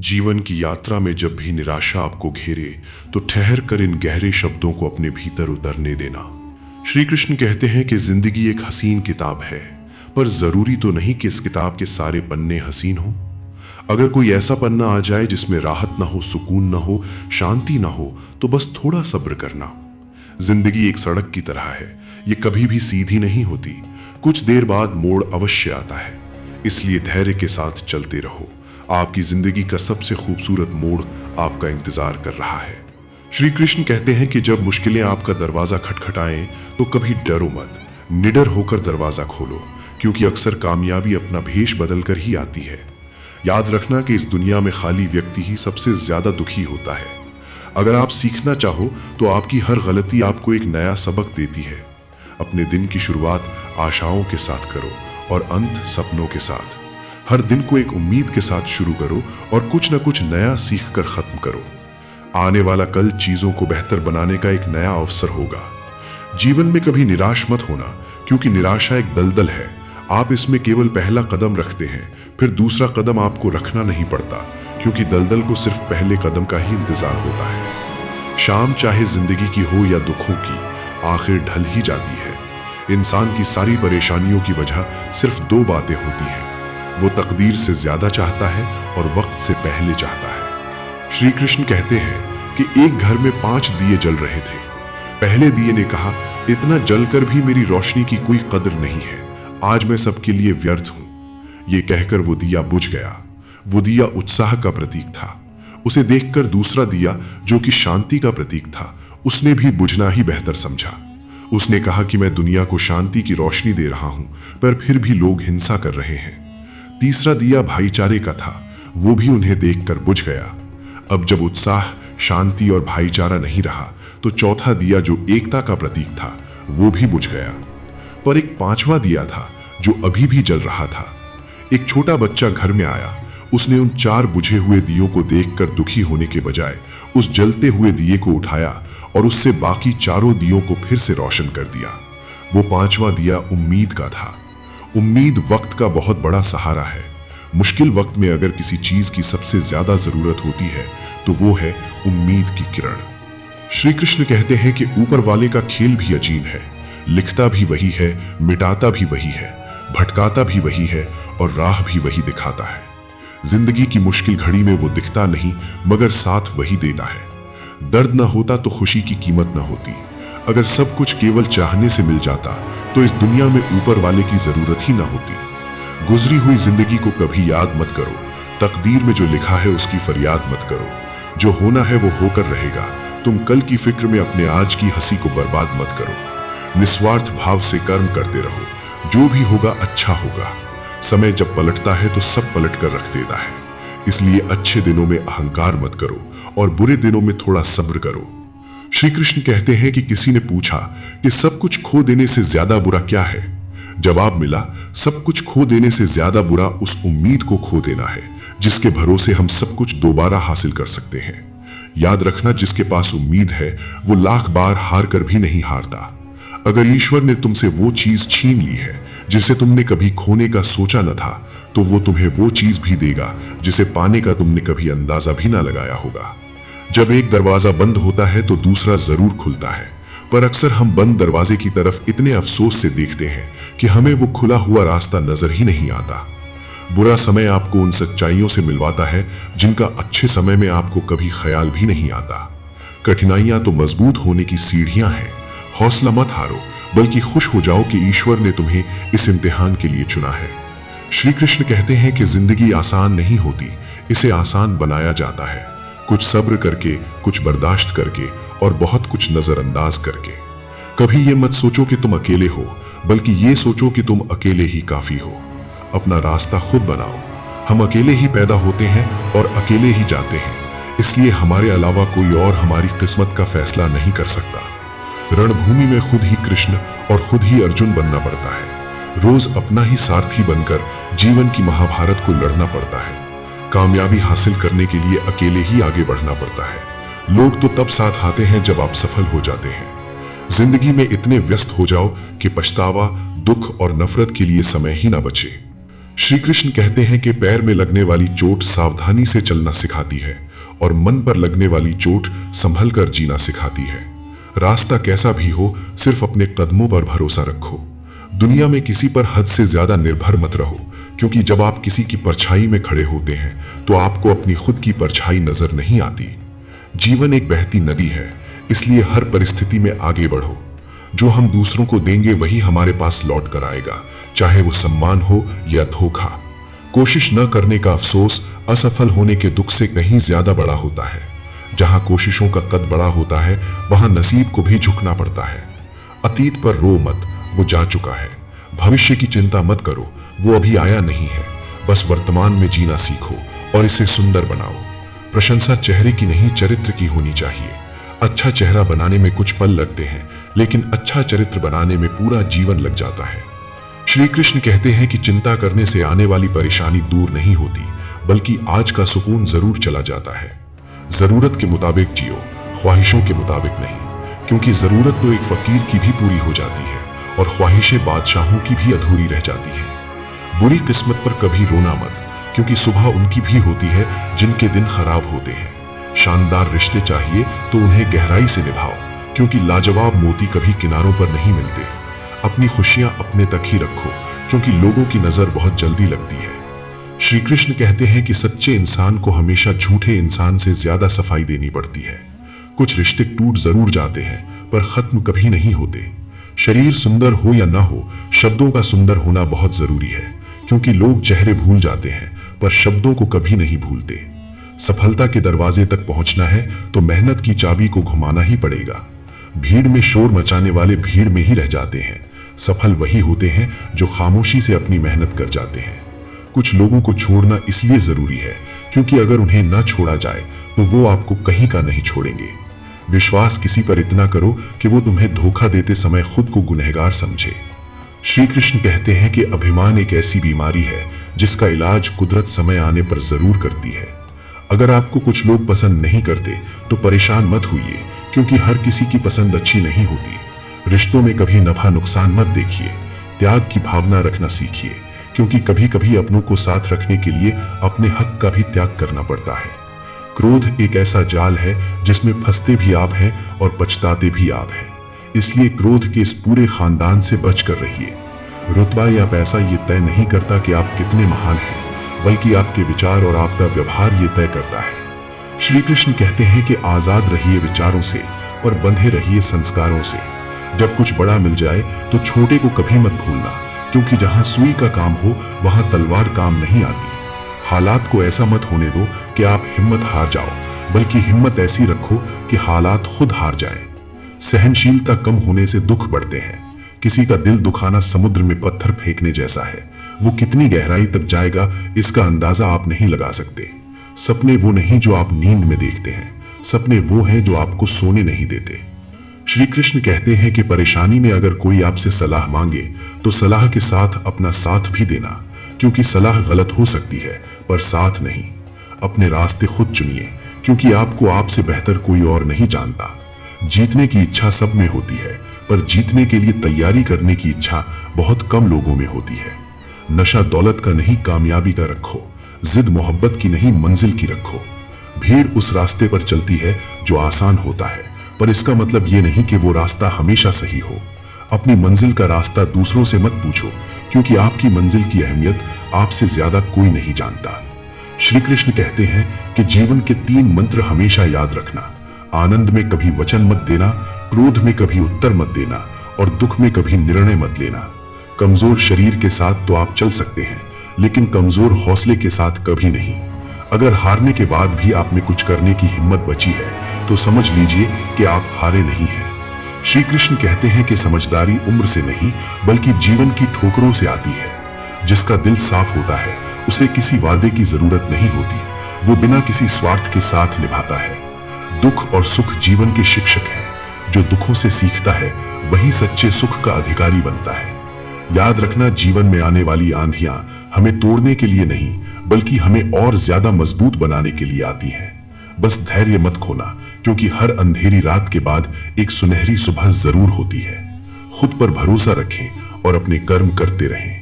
जीवन की यात्रा में जब भी निराशा आपको घेरे तो ठहर कर इन गहरे शब्दों को अपने भीतर उतरने देना। श्री कृष्ण कहते हैं कि जिंदगी एक हसीन किताब है, पर जरूरी तो नहीं कि इस किताब के सारे पन्ने हसीन हों। अगर कोई ऐसा पन्ना आ जाए जिसमें राहत ना हो, सुकून ना हो, शांति ना हो, तो बस थोड़ा सब्र करना। जिंदगी एक सड़क की तरह है, ये कभी भी सीधी नहीं होती। कुछ देर बाद मोड़ अवश्य आता है, इसलिए धैर्य के साथ चलते रहो। आपकी जिंदगी का सबसे खूबसूरत मोड़ आपका इंतजार कर रहा है। श्री कृष्ण कहते हैं कि जब मुश्किलें आपका दरवाजा खटखटाएं तो कभी डरो मत, निडर होकर दरवाजा खोलो, क्योंकि अक्सर कामयाबी अपना भेष बदल कर ही आती है। याद रखना कि इस दुनिया में खाली व्यक्ति ही सबसे ज्यादा दुखी होता है। अगर आप सीखना चाहो तो आपकी हर गलती आपको एक नया सबक देती है। अपने दिन की शुरुआत आशाओं के साथ करो और अंत सपनों के साथ। हर दिन को एक उम्मीद के साथ शुरू करो और कुछ न कुछ नया सीख कर खत्म करो। आने वाला कल चीजों को बेहतर बनाने का एक नया अवसर होगा। जीवन में कभी निराश मत होना, क्योंकि निराशा एक दलदल है। आप इसमें केवल पहला कदम रखते हैं, फिर दूसरा कदम आपको रखना नहीं पड़ता, क्योंकि दलदल को सिर्फ पहले कदम का ही इंतजार होता है। शाम चाहे जिंदगी की हो या दुखों की, आखिर ढल ही जाती है। इंसान की सारी परेशानियों की वजह सिर्फ दो बातें होती हैं, वो तकदीर से ज्यादा चाहता है और वक्त से पहले चाहता है। श्री कृष्ण कहते हैं कि एक घर में 5 दिए जल रहे थे। पहले दिए ने कहा, इतना जलकर भी मेरी रोशनी की कोई कदर नहीं है, आज मैं सबके लिए व्यर्थ हूं। ये कहकर वो दिया बुझ गया। वो दिया उत्साह का प्रतीक था। उसे देखकर दूसरा दिया, जो कि शांति का प्रतीक था, उसने भी बुझना ही बेहतर समझा। उसने कहा कि मैं दुनिया को शांति की रोशनी दे रहा हूं, पर फिर भी लोग हिंसा कर रहे हैं। तीसरा दिया भाईचारे का था, वो भी उन्हें देखकर बुझ गया। अब जब उत्साह, शांति और भाईचारा नहीं रहा, तो चौथा दिया जो एकता का प्रतीक था, वो भी बुझ गया। पर एक 5वां दिया था जो अभी भी जल रहा था। एक छोटा बच्चा घर में आया। उसने उन 4 बुझे हुए दियों को देखकर दुखी होने के बजाय उस जलते हुए दिए को उठाया और उससे बाकी 4 दियों को फिर से रोशन कर दिया। वो 5वां दिया उम्मीद का था। उम्मीद वक्त का बहुत बड़ा सहारा है। मुश्किल वक्त में अगर किसी चीज की सबसे ज्यादा जरूरत होती है तो वो है उम्मीद की किरण। श्री कृष्ण कहते हैं कि ऊपर वाले का खेल भी अजीब है, लिखता भी वही है, मिटाता भी वही है, भटकाता भी वही है और राह भी वही दिखाता है। जिंदगी की मुश्किल घड़ी में वो दिखता नहीं, मगर साथ वही देता है। दर्द न होता तो खुशी की कीमत न होती। अगर सब कुछ केवल चाहने से मिल जाता तो इस दुनिया में ऊपर वाले की जरूरत ही ना होती। गुजरी हुई जिंदगी को कभी याद मत करो, तकदीर में जो लिखा है उसकी फरियाद मत करो। जो होना है वो होकर रहेगा। तुम कल की फिक्र में अपने आज की हंसी को बर्बाद मत करो। निस्वार्थ भाव से कर्म करते रहो, जो भी होगा अच्छा होगा। समय जब पलटता है तो सब पलट कर रख देता है, इसलिए अच्छे दिनों में अहंकार मत करो और बुरे दिनों में थोड़ा सब्र करो। श्री कृष्ण कहते हैं कि किसी ने पूछा कि सब कुछ खो देने से ज्यादा बुरा क्या है। जवाब मिला, सब कुछ खो देने से ज्यादा बुरा उस उम्मीद को खो देना है जिसके भरोसे हम सब कुछ दोबारा हासिल कर सकते हैं। याद रखना, जिसके पास उम्मीद है वो लाख बार हार कर भी नहीं हारता। अगर ईश्वर ने तुमसे वो चीज छीन ली है जिसे तुमने कभी खोने का सोचा न था, तो वो तुम्हें वो चीज भी देगा जिसे पाने का तुमने कभी अंदाजा भी ना लगाया होगा। जब एक दरवाजा बंद होता है तो दूसरा जरूर खुलता है, पर अक्सर हम बंद दरवाजे की तरफ इतने अफसोस से देखते हैं कि हमें वो खुला हुआ रास्ता नजर ही नहीं आता। बुरा समय आपको उन सच्चाइयों से मिलवाता है जिनका अच्छे समय में आपको कभी ख्याल भी नहीं आता। कठिनाइयां तो मजबूत होने की सीढ़ियां हैं। हौसला मत हारो, बल्कि खुश हो जाओ कि ईश्वर ने तुम्हें इस इम्तिहान के लिए चुना है। श्री कृष्ण कहते हैं कि जिंदगी आसान नहीं होती, इसे आसान बनाया जाता है। कुछ सब्र करके, कुछ बर्दाश्त करके और बहुत कुछ नजरअंदाज करके। कभी ये मत सोचो कि तुम अकेले हो, बल्कि ये सोचो कि तुम अकेले ही काफी हो। अपना रास्ता खुद बनाओ। हम अकेले ही पैदा होते हैं और अकेले ही जाते हैं, इसलिए हमारे अलावा कोई और हमारी किस्मत का फैसला नहीं कर सकता। रणभूमि में खुद ही कृष्ण और खुद ही अर्जुन बनना पड़ता है। रोज अपना ही सारथी बनकर जीवन की महाभारत को लड़ना पड़ता है। कामयाबी हासिल करने के लिए अकेले ही आगे बढ़ना पड़ता है। लोग तो तब साथ आते हैं जब आप सफल हो जाते हैं। जिंदगी में इतने व्यस्त हो जाओ कि पछतावा, दुख और नफरत के लिए समय ही ना बचे। श्री कृष्ण कहते हैं कि पैर में लगने वाली चोट सावधानी से चलना सिखाती है और मन पर लगने वाली चोट संभल कर जीना सिखाती है। रास्ता कैसा भी हो, सिर्फ अपने कदमों पर भरोसा रखो। दुनिया में किसी पर हद से ज्यादा निर्भर मत रहो, क्योंकि जब आप किसी की परछाई में खड़े होते हैं तो आपको अपनी खुद की परछाई नजर नहीं आती। जीवन एक बहती नदी है, इसलिए हर परिस्थिति में आगे बढ़ो। जो हम दूसरों को देंगे वही हमारे पास लौट कर आएगा, चाहे वो सम्मान हो या धोखा। कोशिश न करने का अफसोस असफल होने के दुख से कहीं ज्यादा बड़ा होता है। जहां कोशिशों का कद बड़ा होता है, वहां नसीब को भी झुकना पड़ता है। अतीत पर रो मत, वो जा चुका है। भविष्य की चिंता मत करो, वो अभी आया नहीं है। बस वर्तमान में जीना सीखो और इसे सुंदर बनाओ। प्रशंसा चेहरे की नहीं, चरित्र की होनी चाहिए। अच्छा चेहरा बनाने में कुछ पल लगते हैं, लेकिन अच्छा चरित्र बनाने में पूरा जीवन लग जाता है। श्री कृष्ण कहते हैं कि चिंता करने से आने वाली परेशानी दूर नहीं होती, बल्कि आज का सुकून जरूर चला जाता है। जरूरत के मुताबिक जियो, ख्वाहिशों के मुताबिक नहीं, क्योंकि जरूरत तो एक फकीर की भी पूरी हो जाती है और ख्वाहिशें बादशाहों की भी अधूरी रह जाती हैं। बुरी किस्मत पर कभी रोना मत, क्योंकि सुबह उनकी भी होती है जिनके दिन खराब होते हैं। शानदार रिश्ते चाहिए तो उन्हें गहराई से निभाओ, क्योंकि लाजवाब मोती कभी किनारों पर नहीं मिलते। अपनी खुशियां अपने तक ही रखो, क्योंकि लोगों की नजर बहुत जल्दी लगती है। श्री कृष्ण कहते हैं कि सच्चे इंसान को हमेशा झूठे इंसान से ज्यादा सफाई देनी पड़ती है। कुछ रिश्ते टूट जरूर जाते हैं, पर खत्म कभी नहीं होते। शरीर सुंदर हो या ना हो, शब्दों का सुंदर होना बहुत जरूरी है, क्योंकि लोग चेहरे भूल जाते हैं पर शब्दों को कभी नहीं भूलते। सफलता के दरवाजे तक पहुंचना है तो मेहनत की चाबी को घुमाना ही पड़ेगा। भीड़ में शोर मचाने वाले भीड़ में ही रह जाते हैं। सफल वही होते हैं जो खामोशी से अपनी मेहनत कर जाते हैं। कुछ लोगों को छोड़ना इसलिए जरूरी है क्योंकि अगर उन्हें न छोड़ा जाए तो वो आपको कहीं का नहीं छोड़ेंगे। विश्वास किसी पर इतना करो कि वो तुम्हें धोखा देते समय खुद को गुनहगार समझे। श्री कृष्ण कहते हैं कि अभिमान एक ऐसी बीमारी है जिसका इलाज कुदरत समय आने पर जरूर करती है। अगर आपको कुछ लोग पसंद नहीं करते तो परेशान मत होइए, क्योंकि हर किसी की पसंद अच्छी नहीं होती। रिश्तों में कभी नफा नुकसान मत देखिए, त्याग की भावना रखना सीखिए, क्योंकि कभी कभी अपनों को साथ रखने के लिए अपने हक का भी त्याग करना पड़ता है। क्रोध एक ऐसा जाल है जिसमें फंसते भी आप हैं और पछताते भी आप हैं, इसलिए क्रोध के इस पूरे खानदान से बचकर रहिए। रुतबा या पैसा ये तय नहीं करता कि आप कितने महान हैं, बल्कि आपके विचार और आपका व्यवहार ये तय करता है। श्री कृष्ण कहते हैं कि आजाद रहिए विचारों से और बंधे रहिए संस्कारों से। जब कुछ बड़ा मिल जाए तो छोटे को कभी मत भूलना, क्योंकि जहां सुई का काम हो वहां तलवार काम नहीं आती। हालात को ऐसा मत होने दो कि आप हिम्मत हार जाओ, बल्कि हिम्मत ऐसी रखो कि हालात खुद हार जाएं। सहनशीलता कम होने से दुख बढ़ते हैं। किसी का दिल दुखाना समुद्र में पत्थर फेंकने जैसा है। वो कितनी गहराई तक जाएगा इसका अंदाजा आप नहीं लगा सकते। सपने वो नहीं जो आप नींद में देखते हैं, सपने वो हैं जो आपको सोने नहीं देते। श्री कृष्ण कहते हैं कि परेशानी में अगर कोई आपसे सलाह मांगे तो सलाह के साथ अपना साथ भी देना, क्योंकि सलाह गलत हो सकती है पर साथ नहीं। अपने रास्ते खुद चुनिए, क्योंकि आपको आपसे बेहतर कोई और नहीं जानता। जीतने की इच्छा सब में होती है, पर जीतने के लिए तैयारी करने की इच्छा बहुत कम लोगों में होती है। नशा दौलत का नहीं, कामयाबी का रखो। जिद मोहब्बत की नहीं, मंजिल की रखो। भीड़ उस रास्ते पर चलती है जो आसान होता है, पर इसका मतलब ये नहीं कि वो रास्ता हमेशा सही हो। अपनी मंजिल का रास्ता दूसरों से मत पूछो, क्योंकि आपकी मंजिल की अहमियत आपसे ज्यादा कोई नहीं जानता। श्री कृष्ण कहते हैं कि जीवन के 3 मंत्र हमेशा याद रखना। आनंद में कभी वचन मत देना, क्रोध में कभी उत्तर मत देना और दुख में कभी निर्णय मत लेना। कमजोर शरीर के साथ तो आप चल सकते हैं, लेकिन कमजोर हौसले के साथ कभी नहीं। अगर हारने के बाद भी आप में कुछ करने की हिम्मत बची है तो समझ लीजिए कि आप हारे नहीं हैं। श्री कृष्ण कहते हैं कि समझदारी उम्र से नहीं बल्कि जीवन की ठोकरों से आती है। जिसका दिल साफ होता है उसे किसी वादे की जरूरत नहीं होती, वो बिना किसी स्वार्थ के साथ निभाता है। दुख और सुख जीवन के शिक्षक हैं। जो दुखों से सीखता है वही सच्चे सुख का अधिकारी बनता है। याद रखना, जीवन में आने वाली आंधियां हमें तोड़ने के लिए नहीं बल्कि हमें और ज्यादा मजबूत बनाने के लिए आती हैं। बस धैर्य मत खोना, क्योंकि हर अंधेरी रात के बाद एक सुनहरी सुबह जरूर होती है। खुद पर भरोसा रखें और अपने कर्म करते रहें।